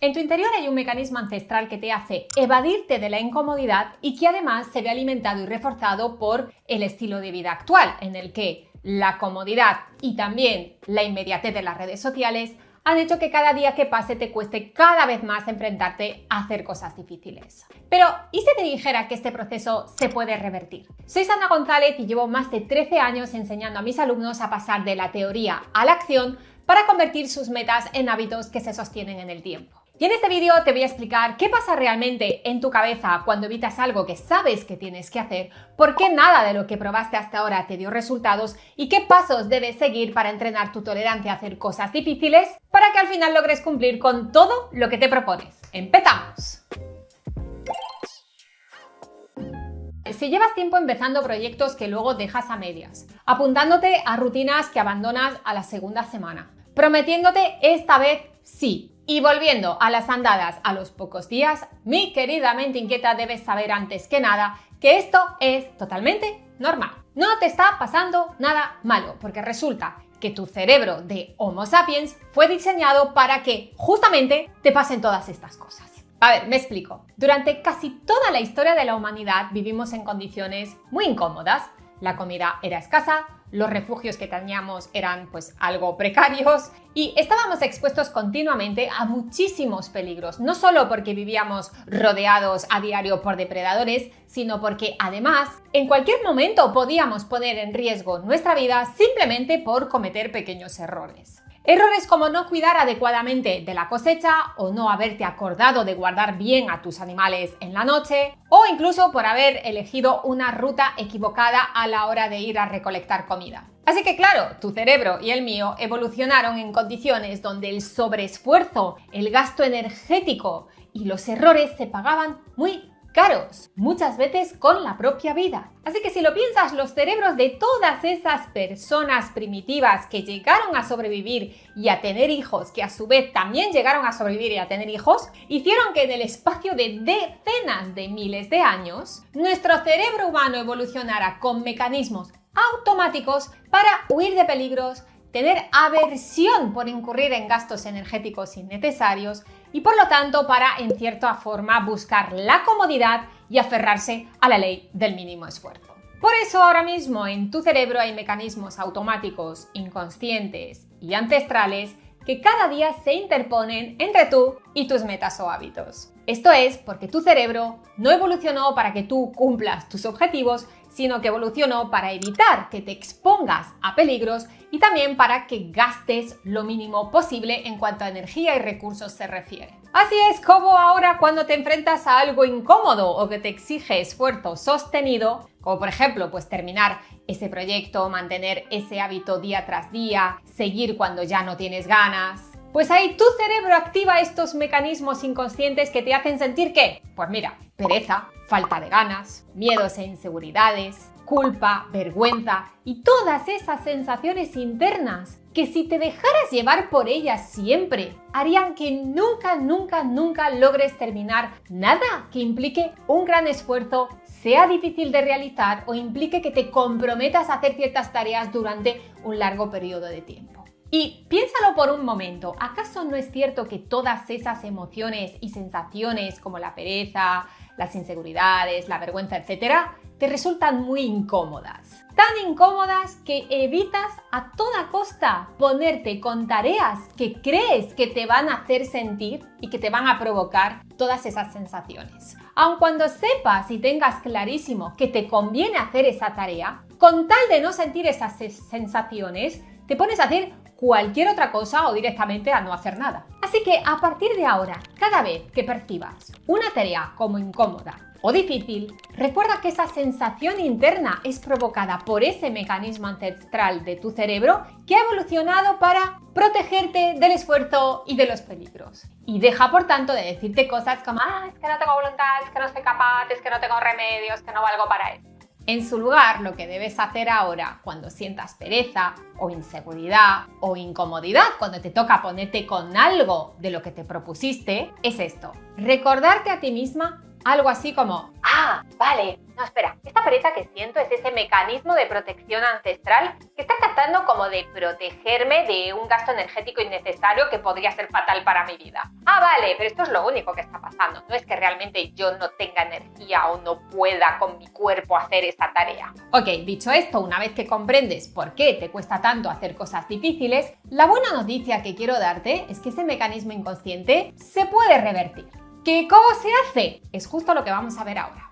En tu interior hay un mecanismo ancestral que te hace evadirte de la incomodidad y que además se ve alimentado y reforzado por el estilo de vida actual, en el que la comodidad y también la inmediatez de las redes sociales han hecho que cada día que pase te cueste cada vez más enfrentarte a hacer cosas difíciles. Pero, ¿y si te dijera que este proceso se puede revertir? Soy Sandra González y llevo más de 13 años enseñando a mis alumnos a pasar de la teoría a la acción para convertir sus metas en hábitos que se sostienen en el tiempo. Y en este vídeo te voy a explicar qué pasa realmente en tu cabeza cuando evitas algo que sabes que tienes que hacer, por qué nada de lo que probaste hasta ahora te dio resultados y qué pasos debes seguir para entrenar tu tolerancia a hacer cosas difíciles para que al final logres cumplir con todo lo que te propones. ¡Empezamos! Si llevas tiempo empezando proyectos que luego dejas a medias, apuntándote a rutinas que abandonas a la segunda semana, prometiéndote esta vez sí, y volviendo a las andadas a los pocos días, mi querida mente inquieta, debes saber antes que nada que esto es totalmente normal. No te está pasando nada malo, porque resulta que tu cerebro de Homo sapiens fue diseñado para que justamente te pasen todas estas cosas. A ver, me explico. Durante casi toda la historia de la humanidad vivimos en condiciones muy incómodas. La comida era escasa, los refugios que teníamos eran pues algo precarios y estábamos expuestos continuamente a muchísimos peligros, no solo porque vivíamos rodeados a diario por depredadores, sino porque además en cualquier momento podíamos poner en riesgo nuestra vida simplemente por cometer pequeños errores. Errores como no cuidar adecuadamente de la cosecha o no haberte acordado de guardar bien a tus animales en la noche o incluso por haber elegido una ruta equivocada a la hora de ir a recolectar comida. Así que claro, tu cerebro y el mío evolucionaron en condiciones donde el sobreesfuerzo, el gasto energético y los errores se pagaban muy caros, muchas veces con la propia vida. Así que si lo piensas, los cerebros de todas esas personas primitivas que llegaron a sobrevivir y a tener hijos, que a su vez también llegaron a sobrevivir y a tener hijos, hicieron que en el espacio de decenas de miles de años, nuestro cerebro humano evolucionara con mecanismos automáticos para huir de peligros, tener aversión por incurrir en gastos energéticos innecesarios y por lo tanto para, en cierta forma, buscar la comodidad y aferrarse a la ley del mínimo esfuerzo. Por eso ahora mismo en tu cerebro hay mecanismos automáticos, inconscientes y ancestrales que cada día se interponen entre tú y tus metas o hábitos. Esto es porque tu cerebro no evolucionó para que tú cumplas tus objetivos, sino que evolucionó para evitar que te expongas a peligros y también para que gastes lo mínimo posible en cuanto a energía y recursos se refiere. Así es como ahora cuando te enfrentas a algo incómodo o que te exige esfuerzo sostenido, como por ejemplo pues terminar ese proyecto, mantener ese hábito día tras día, seguir cuando ya no tienes ganas, pues ahí tu cerebro activa estos mecanismos inconscientes que te hacen sentir que, pues mira, pereza, falta de ganas, miedos e inseguridades, culpa, vergüenza y todas esas sensaciones internas que si te dejaras llevar por ellas siempre harían que nunca logres terminar nada que implique un gran esfuerzo, sea difícil de realizar o implique que te comprometas a hacer ciertas tareas durante un largo periodo de tiempo. Y piénsalo por un momento, ¿acaso no es cierto que todas esas emociones y sensaciones como la pereza, las inseguridades, la vergüenza, etcétera, te resultan muy incómodas? Tan incómodas que evitas a toda costa ponerte con tareas que crees que te van a hacer sentir y que te van a provocar todas esas sensaciones. Aun cuando sepas y tengas clarísimo que te conviene hacer esa tarea, con tal de no sentir esas sensaciones, te pones a hacer cualquier otra cosa o directamente a no hacer nada. Así que a partir de ahora, cada vez que percibas una tarea como incómoda o difícil, recuerda que esa sensación interna es provocada por ese mecanismo ancestral de tu cerebro que ha evolucionado para protegerte del esfuerzo y de los peligros. Y deja, por tanto, de decirte cosas como es que no tengo voluntad, es que no soy capaz, es que no tengo remedios, que no valgo para eso. En su lugar, lo que debes hacer ahora, cuando sientas pereza o inseguridad o incomodidad, cuando te toca ponerte con algo de lo que te propusiste, es esto: recordarte a ti misma algo así como Ah, vale. No, espera. Esta pereza que siento es ese mecanismo de protección ancestral que está tratando como de protegerme de un gasto energético innecesario que podría ser fatal para mi vida. Ah, vale, pero esto es lo único que está pasando. No es que realmente yo no tenga energía o no pueda con mi cuerpo hacer esa tarea. Ok, dicho esto, una vez que comprendes por qué te cuesta tanto hacer cosas difíciles, la buena noticia que quiero darte es que ese mecanismo inconsciente se puede revertir. ¿Que cómo se hace? Es justo lo que vamos a ver ahora.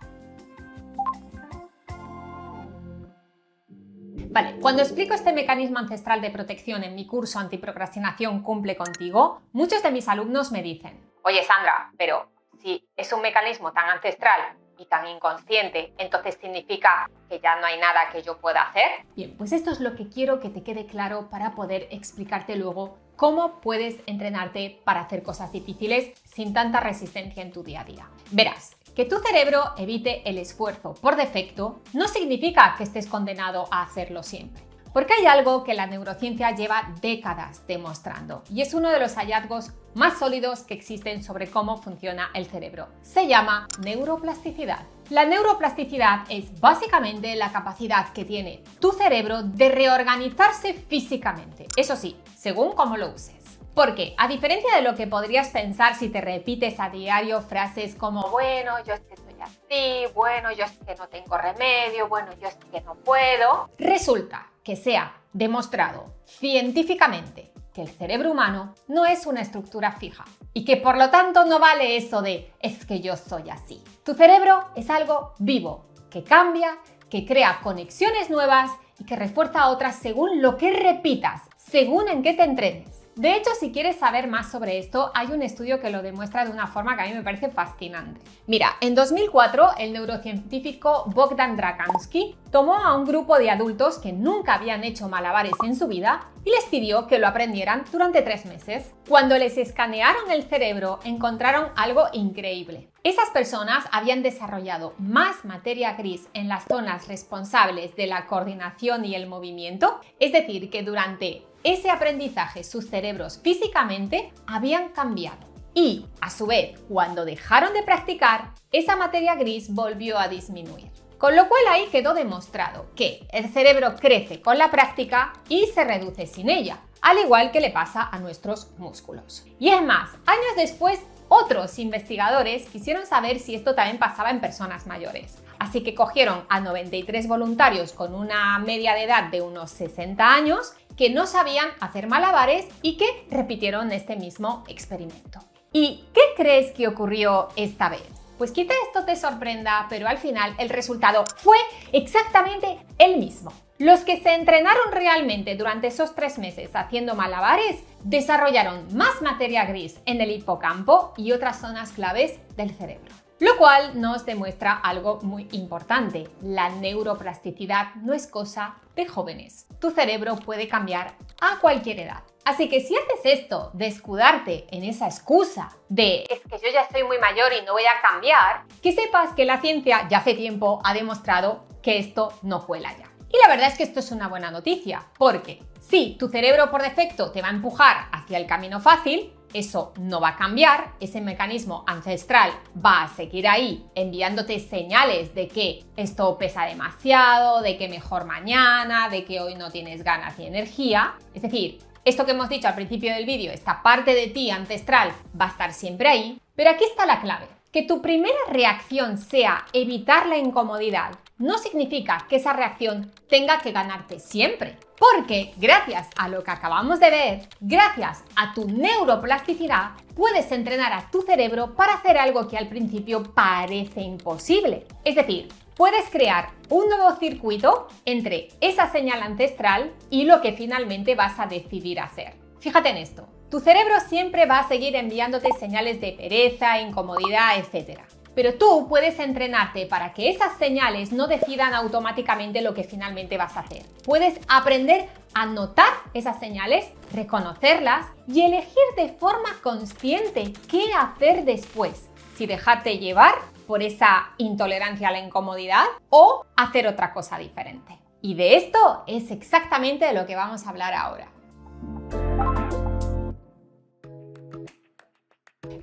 Vale, cuando explico este mecanismo ancestral de protección en mi curso Antiprocrastinación Cumple Contigo, muchos de mis alumnos me dicen: oye Sandra, pero si es un mecanismo tan ancestral y tan inconsciente, entonces significa que ya no hay nada que yo pueda hacer. Bien, pues esto es lo que quiero que te quede claro para poder explicarte luego cómo puedes entrenarte para hacer cosas difíciles sin tanta resistencia en tu día a día. Verás, que tu cerebro evite el esfuerzo por defecto no significa que estés condenado a hacerlo siempre. Porque hay algo que la neurociencia lleva décadas demostrando y es uno de los hallazgos más sólidos que existen sobre cómo funciona el cerebro. Se llama neuroplasticidad. La neuroplasticidad es básicamente la capacidad que tiene tu cerebro de reorganizarse físicamente. Eso sí, según cómo lo uses. Porque, a diferencia de lo que podrías pensar si te repites a diario frases como bueno, yo es que soy así, bueno, yo es que no tengo remedio, bueno, yo es que no puedo, resulta que se ha demostrado científicamente que el cerebro humano no es una estructura fija y que por lo tanto no vale eso de es que yo soy así. Tu cerebro es algo vivo, que cambia, que crea conexiones nuevas y que refuerza otras según lo que repitas, según en qué te entrenes. De hecho, si quieres saber más sobre esto, hay un estudio que lo demuestra de una forma que a mí me parece fascinante. Mira, en 2004, el neurocientífico Bogdan Dragansky tomó a un grupo de adultos que nunca habían hecho malabares en su vida y les pidió que lo aprendieran durante 3 meses. Cuando les escanearon el cerebro, encontraron algo increíble. Esas personas habían desarrollado más materia gris en las zonas responsables de la coordinación y el movimiento, es decir, que durante ese aprendizaje sus cerebros físicamente habían cambiado. Y, a su vez, cuando dejaron de practicar, esa materia gris volvió a disminuir. Con lo cual ahí quedó demostrado que el cerebro crece con la práctica y se reduce sin ella, al igual que le pasa a nuestros músculos. Y es más, años después, otros investigadores quisieron saber si esto también pasaba en personas mayores. Así que cogieron a 93 voluntarios con una media de edad de unos 60 años que no sabían hacer malabares y que repitieron este mismo experimento. ¿Y qué crees que ocurrió esta vez? Pues quizá esto te sorprenda, pero al final el resultado fue exactamente el mismo. Los que se entrenaron realmente durante esos 3 meses haciendo malabares desarrollaron más materia gris en el hipocampo y otras zonas claves del cerebro. Lo cual nos demuestra algo muy importante. La neuroplasticidad no es cosa de jóvenes. Tu cerebro puede cambiar a cualquier edad. Así que si haces esto de escudarte en esa excusa de es que yo ya estoy muy mayor y no voy a cambiar, que sepas que la ciencia ya hace tiempo ha demostrado que esto no cuela ya. Y la verdad es que esto es una buena noticia, porque si tu cerebro por defecto te va a empujar hacia el camino fácil, eso no va a cambiar, ese mecanismo ancestral va a seguir ahí enviándote señales de que esto pesa demasiado, de que mejor mañana, de que hoy no tienes ganas ni energía. Es decir, esto que hemos dicho al principio del vídeo, esta parte de ti ancestral va a estar siempre ahí, pero aquí está la clave. Que tu primera reacción sea evitar la incomodidad no significa que esa reacción tenga que ganarte siempre. Porque gracias a lo que acabamos de ver, gracias a tu neuroplasticidad, puedes entrenar a tu cerebro para hacer algo que al principio parece imposible. Es decir, puedes crear un nuevo circuito entre esa señal ancestral y lo que finalmente vas a decidir hacer. Fíjate en esto. Tu cerebro siempre va a seguir enviándote señales de pereza, incomodidad, etc. Pero tú puedes entrenarte para que esas señales no decidan automáticamente lo que finalmente vas a hacer. Puedes aprender a notar esas señales, reconocerlas y elegir de forma consciente qué hacer después. Si dejarte llevar por esa intolerancia a la incomodidad o hacer otra cosa diferente. Y de esto es exactamente de lo que vamos a hablar ahora.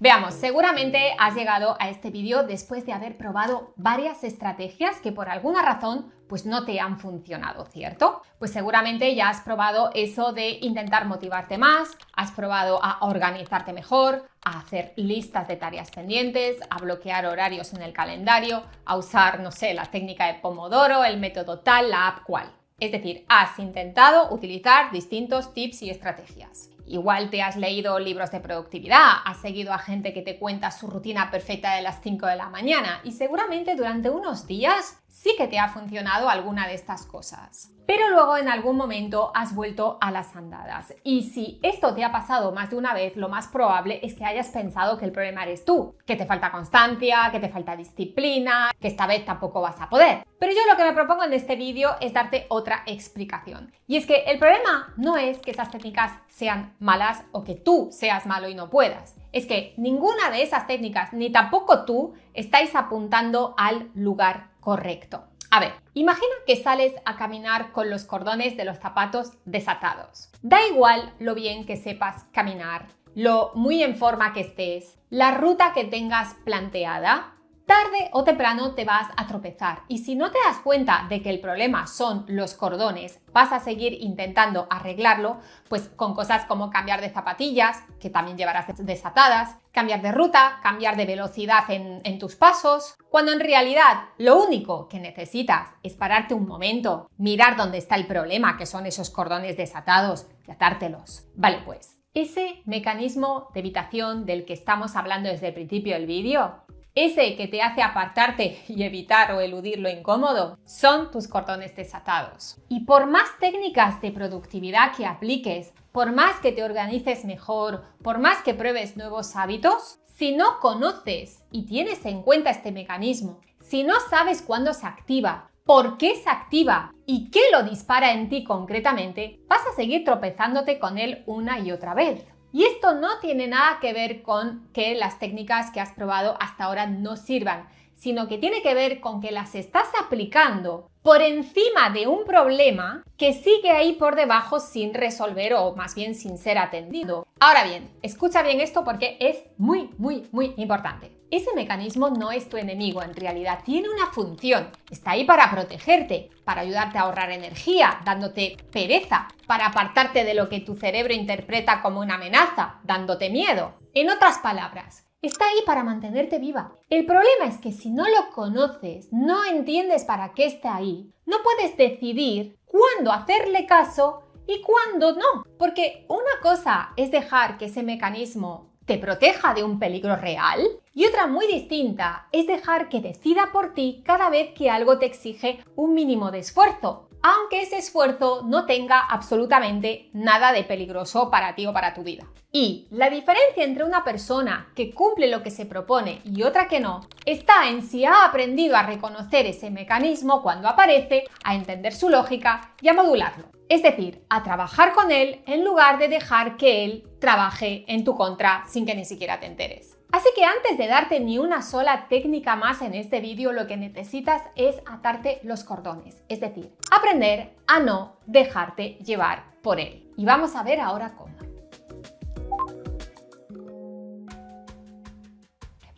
Veamos, seguramente has llegado a este vídeo después de haber probado varias estrategias que por alguna razón pues no te han funcionado, ¿cierto? Pues seguramente ya has probado eso de intentar motivarte más, has probado a organizarte mejor, a hacer listas de tareas pendientes, a bloquear horarios en el calendario, a usar, no sé, la técnica de Pomodoro, el método tal, la app cual. Es decir, has intentado utilizar distintos tips y estrategias. Igual te has leído libros de productividad, has seguido a gente que te cuenta su rutina perfecta de las 5 de la mañana y seguramente durante unos días sí que te ha funcionado alguna de estas cosas. Pero luego en algún momento has vuelto a las andadas. Y si esto te ha pasado más de una vez, lo más probable es que hayas pensado que el problema eres tú, que te falta constancia, que te falta disciplina, que esta vez tampoco vas a poder. Pero yo lo que me propongo en este vídeo es darte otra explicación. Y es que el problema no es que esas técnicas sean malas o que tú seas malo y no puedas. Es que ninguna de esas técnicas, ni tampoco tú, estáis apuntando al lugar correcto. A ver, imagina que sales a caminar con los cordones de los zapatos desatados. Da igual lo bien que sepas caminar, lo muy en forma que estés, la ruta que tengas planteada, tarde o temprano te vas a tropezar. Y si no te das cuenta de que el problema son los cordones, vas a seguir intentando arreglarlo, pues con cosas como cambiar de zapatillas, que también llevarás desatadas, cambiar de ruta, cambiar de velocidad en tus pasos, cuando en realidad lo único que necesitas es pararte un momento, mirar dónde está el problema, que son esos cordones desatados, y atártelos. Vale, pues, ese mecanismo de evitación del que estamos hablando desde el principio del vídeo, ese que te hace apartarte y evitar o eludir lo incómodo, son tus cordones desatados. Y por más técnicas de productividad que apliques, por más que te organices mejor, por más que pruebes nuevos hábitos, si no conoces y tienes en cuenta este mecanismo, si no sabes cuándo se activa, por qué se activa y qué lo dispara en ti concretamente, vas a seguir tropezándote con él una y otra vez. Y esto no tiene nada que ver con que las técnicas que has probado hasta ahora no sirvan, sino que tiene que ver con que las estás aplicando por encima de un problema que sigue ahí por debajo sin resolver o más bien sin ser atendido. Ahora bien, escucha bien esto porque es muy importante. Ese mecanismo no es tu enemigo, en realidad tiene una función. Está ahí para protegerte, para ayudarte a ahorrar energía, dándote pereza, para apartarte de lo que tu cerebro interpreta como una amenaza, dándote miedo. En otras palabras, está ahí para mantenerte viva. El problema es que si no lo conoces, no entiendes para qué está ahí, no puedes decidir cuándo hacerle caso y cuándo no. Porque una cosa es dejar que ese mecanismo te proteja de un peligro real y otra muy distinta es dejar que decida por ti cada vez que algo te exige un mínimo de esfuerzo, aunque ese esfuerzo no tenga absolutamente nada de peligroso para ti o para tu vida. Y la diferencia entre una persona que cumple lo que se propone y otra que no está en si ha aprendido a reconocer ese mecanismo cuando aparece, a entender su lógica y a modularlo. Es decir, a trabajar con él en lugar de dejar que él trabaje en tu contra sin que ni siquiera te enteres. Así que antes de darte ni una sola técnica más en este vídeo, lo que necesitas es atarte los cordones, es decir, aprender a no dejarte llevar por él. Y vamos a ver ahora cómo.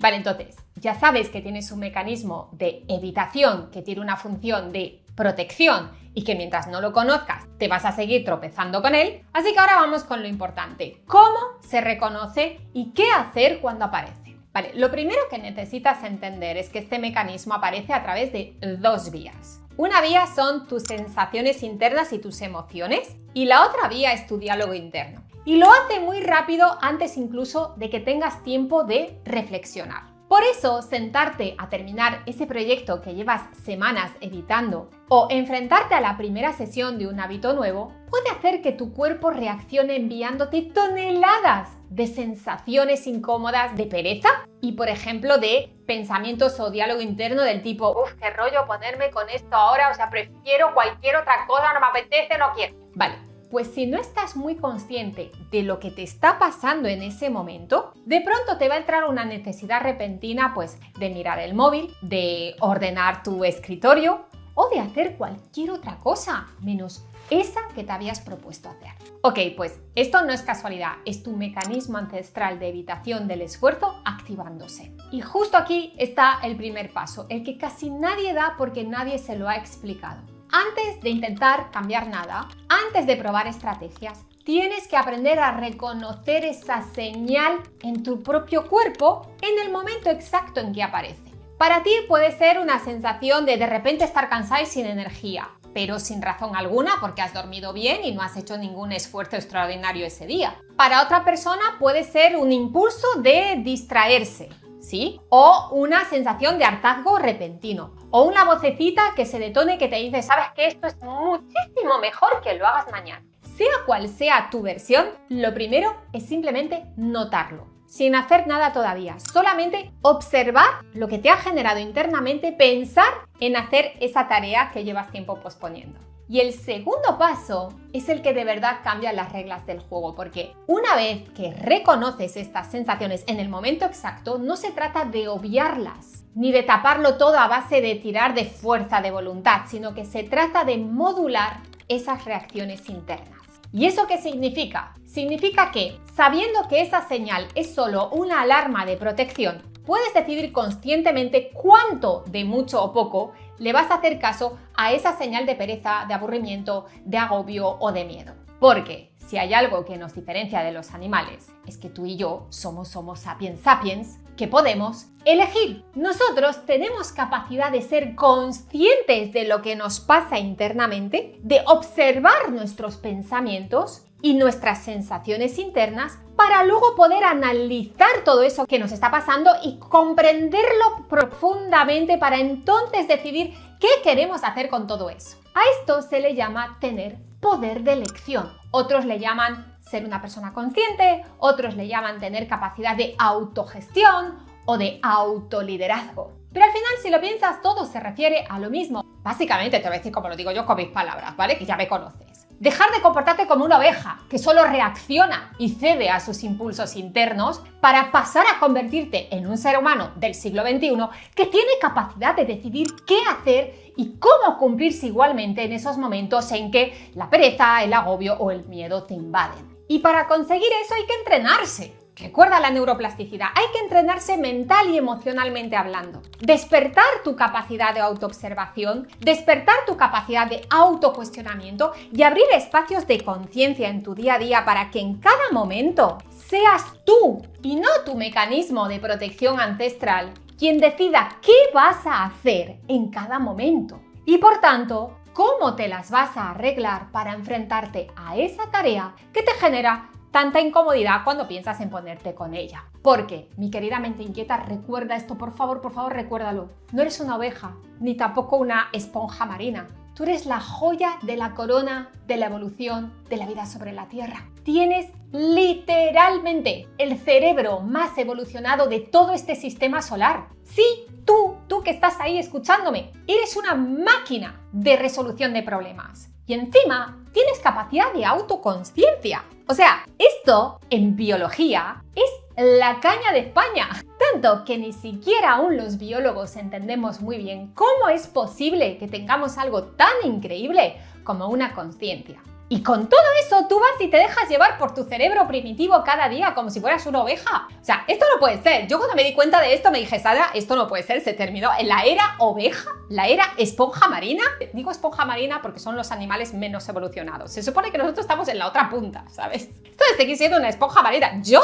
Vale, entonces, ya sabes que tienes un mecanismo de evitación que tiene una función de protección y que mientras no lo conozcas te vas a seguir tropezando con él. Así que ahora vamos con lo importante. ¿Cómo se reconoce y qué hacer cuando aparece? Vale, lo primero que necesitas entender es que este mecanismo aparece a través de dos vías. Una vía son tus sensaciones internas y tus emociones y la otra vía es tu diálogo interno. Y lo hace muy rápido antes incluso de que tengas tiempo de reflexionar. Por eso, sentarte a terminar ese proyecto que llevas semanas evitando o enfrentarte a la primera sesión de un hábito nuevo puede hacer que tu cuerpo reaccione enviándote toneladas de sensaciones incómodas de pereza y, por ejemplo, de pensamientos o diálogo interno del tipo ¡uf, qué rollo ponerme con esto ahora! O sea, prefiero cualquier otra cosa, no me apetece, no quiero. Vale. Pues si no estás muy consciente de lo que te está pasando en ese momento, de pronto te va a entrar una necesidad repentina pues de mirar el móvil, de ordenar tu escritorio o de hacer cualquier otra cosa, menos esa que te habías propuesto hacer. Ok, pues esto no es casualidad, es tu mecanismo ancestral de evitación del esfuerzo activándose. Y justo aquí está el primer paso, el que casi nadie da porque nadie se lo ha explicado. Antes de intentar cambiar nada, antes de probar estrategias, tienes que aprender a reconocer esa señal en tu propio cuerpo en el momento exacto en que aparece. Para ti puede ser una sensación de repente estar cansada y sin energía, pero sin razón alguna porque has dormido bien y no has hecho ningún esfuerzo extraordinario ese día. Para otra persona puede ser un impulso de distraerse, ¿sí? O una sensación de hartazgo repentino, o una vocecita que se detone que te dice, sabes que esto es muchísimo mejor que lo hagas mañana. Sea cual sea tu versión, lo primero es simplemente notarlo, sin hacer nada todavía, solamente observar lo que te ha generado internamente, pensar en hacer esa tarea que llevas tiempo posponiendo. Y el segundo paso es el que de verdad cambia las reglas del juego, porque una vez que reconoces estas sensaciones en el momento exacto, no se trata de obviarlas, ni de taparlo todo a base de tirar de fuerza de voluntad, sino que se trata de modular esas reacciones internas. ¿Y eso qué significa? Significa que, sabiendo que esa señal es solo una alarma de protección, puedes decidir conscientemente cuánto, de mucho o poco, le vas a hacer caso a esa señal de pereza, de aburrimiento, de agobio o de miedo. Porque si hay algo que nos diferencia de los animales, es que tú y yo somos Homo sapiens sapiens, que podemos elegir. Nosotros tenemos capacidad de ser conscientes de lo que nos pasa internamente, de observar nuestros pensamientos y nuestras sensaciones internas para luego poder analizar todo eso que nos está pasando y comprenderlo profundamente para entonces decidir qué queremos hacer con todo eso. A esto se le llama tener poder de elección. Otros le llaman ser una persona consciente, otros le llaman tener capacidad de autogestión o de autoliderazgo. Pero al final, si lo piensas, todo se refiere a lo mismo. Básicamente, te voy a decir como lo digo yo con mis palabras, ¿vale? Que ya me conoces. Dejar de comportarte como una oveja que solo reacciona y cede a sus impulsos internos para pasar a convertirte en un ser humano del siglo XXI que tiene capacidad de decidir qué hacer y cómo cumplirse igualmente en esos momentos en que la pereza, el agobio o el miedo te invaden. Y para conseguir eso hay que entrenarse. Recuerda la neuroplasticidad, hay que entrenarse mental y emocionalmente hablando. Despertar tu capacidad de autoobservación, despertar tu capacidad de autocuestionamiento y abrir espacios de conciencia en tu día a día para que en cada momento seas tú y no tu mecanismo de protección ancestral quien decida qué vas a hacer en cada momento. Y por tanto, cómo te las vas a arreglar para enfrentarte a esa tarea que te genera tanta incomodidad cuando piensas en ponerte con ella. Porque, mi querida mente inquieta, recuerda esto, por favor, recuérdalo. No eres una oveja, ni tampoco una esponja marina. Tú eres la joya de la corona de la evolución de la vida sobre la Tierra. Tienes literalmente el cerebro más evolucionado de todo este sistema solar. Sí, tú que estás ahí escuchándome, eres una máquina de resolución de problemas. Y encima, tienes capacidad de autoconsciencia. O sea, esto en biología es la caña de España. Tanto que ni siquiera aún los biólogos entendemos muy bien cómo es posible que tengamos algo tan increíble como una conciencia. Y con todo eso tú vas y te dejas llevar por tu cerebro primitivo cada día como si fueras una oveja. O sea, esto no puede ser. Yo cuando me di cuenta de esto me dije, Sara, esto no puede ser. Se terminó en la era oveja, la era esponja marina. Digo esponja marina porque son los animales menos evolucionados. Se supone que nosotros estamos en la otra punta, ¿sabes? Esto de seguir siendo una esponja marina. Yo,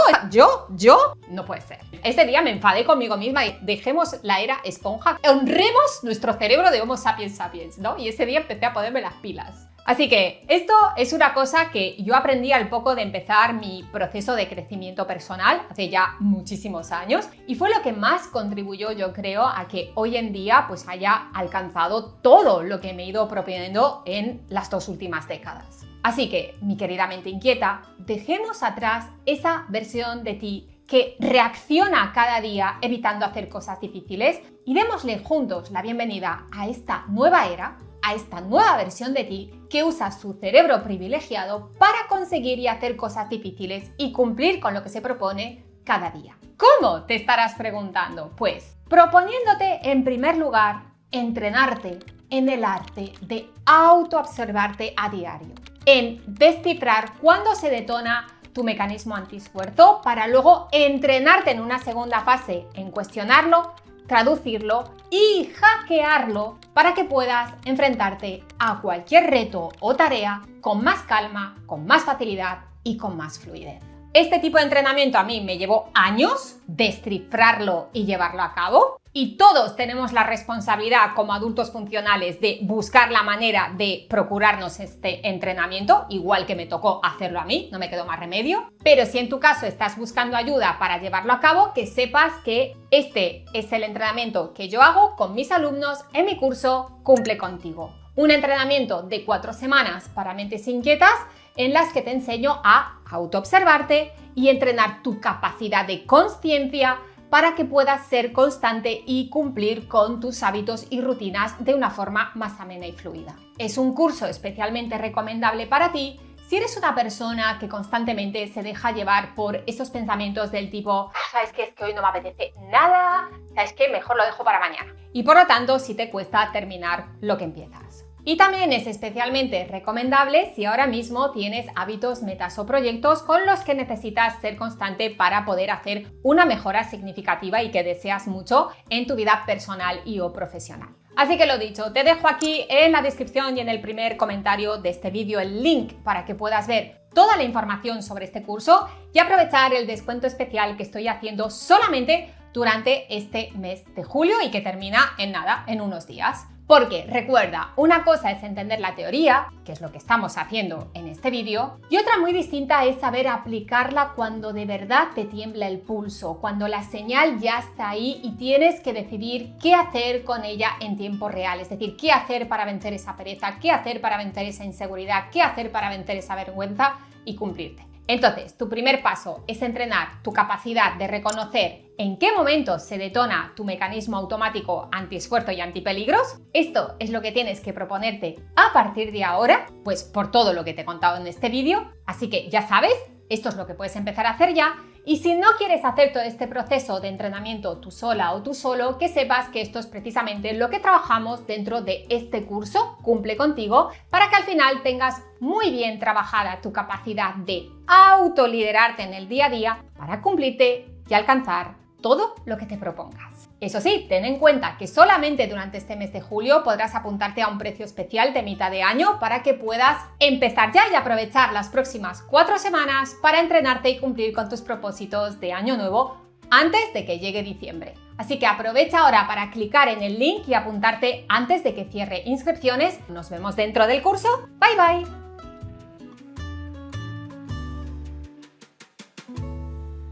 no puede ser. Ese día me enfadé conmigo misma y dejemos la era esponja. Honremos nuestro cerebro de Homo sapiens sapiens, ¿no? Y ese día empecé a ponerme las pilas. Así que esto es una cosa que yo aprendí al poco de empezar mi proceso de crecimiento personal hace ya muchísimos años y fue lo que más contribuyó, yo creo, a que hoy en día pues haya alcanzado todo lo que me he ido proponiendo en las 2 últimas décadas. Así que, mi querida mente inquieta, dejemos atrás esa versión de ti que reacciona cada día evitando hacer cosas difíciles y démosle juntos la bienvenida a esta nueva era, a esta nueva versión de ti que usa su cerebro privilegiado para conseguir y hacer cosas difíciles y cumplir con lo que se propone cada día. ¿Cómo? Te estarás preguntando. Pues proponiéndote en primer lugar entrenarte en el arte de autoobservarte a diario, en descifrar cuándo se detona tu mecanismo antiesfuerzo para luego entrenarte en una segunda fase en cuestionarlo, traducirlo y hackearlo para que puedas enfrentarte a cualquier reto o tarea con más calma, con más facilidad y con más fluidez. Este tipo de entrenamiento a mí me llevó años descifrarlo y llevarlo a cabo. Y todos tenemos la responsabilidad como adultos funcionales de buscar la manera de procurarnos este entrenamiento, igual que me tocó hacerlo a mí, no me quedó más remedio. Pero si en tu caso estás buscando ayuda para llevarlo a cabo, que sepas que este es el entrenamiento que yo hago con mis alumnos en mi curso Cumple Contigo. Un entrenamiento de 4 semanas para mentes inquietas en las que te enseño a autoobservarte y entrenar tu capacidad de consciencia para que puedas ser constante y cumplir con tus hábitos y rutinas de una forma más amena y fluida. Es un curso especialmente recomendable para ti si eres una persona que constantemente se deja llevar por esos pensamientos del tipo ¿sabes qué? Es que hoy no me apetece nada, ¿sabes qué? Mejor lo dejo para mañana. Y por lo tanto, si te cuesta terminar lo que empiezas. Y también es especialmente recomendable si ahora mismo tienes hábitos, metas o proyectos con los que necesitas ser constante para poder hacer una mejora significativa y que deseas mucho en tu vida personal y o profesional. Así que lo dicho, te dejo aquí en la descripción y en el primer comentario de este vídeo el link para que puedas ver toda la información sobre este curso y aprovechar el descuento especial que estoy haciendo solamente durante este mes de julio y que termina en nada, en unos días. Porque recuerda, una cosa es entender la teoría, que es lo que estamos haciendo en este vídeo, y otra muy distinta es saber aplicarla cuando de verdad te tiembla el pulso, cuando la señal ya está ahí y tienes que decidir qué hacer con ella en tiempo real, es decir, qué hacer para vencer esa pereza, qué hacer para vencer esa inseguridad, qué hacer para vencer esa vergüenza y cumplirte. Entonces, tu primer paso es entrenar tu capacidad de reconocer en qué momento se detona tu mecanismo automático antiesfuerzo y antipeligros. Esto es lo que tienes que proponerte a partir de ahora, pues por todo lo que te he contado en este vídeo. Así que ya sabes, esto es lo que puedes empezar a hacer ya. Y si no quieres hacer todo este proceso de entrenamiento tú sola o tú solo, que sepas que esto es precisamente lo que trabajamos dentro de este curso Cumple Contigo, para que al final tengas muy bien trabajada tu capacidad de autoliderarte en el día a día para cumplirte y alcanzar todo lo que te propongas. Eso sí, ten en cuenta que solamente durante este mes de julio podrás apuntarte a un precio especial de mitad de año para que puedas empezar ya y aprovechar las próximas 4 semanas para entrenarte y cumplir con tus propósitos de año nuevo antes de que llegue diciembre. Así que aprovecha ahora para clicar en el link y apuntarte antes de que cierre inscripciones. Nos vemos dentro del curso. Bye bye.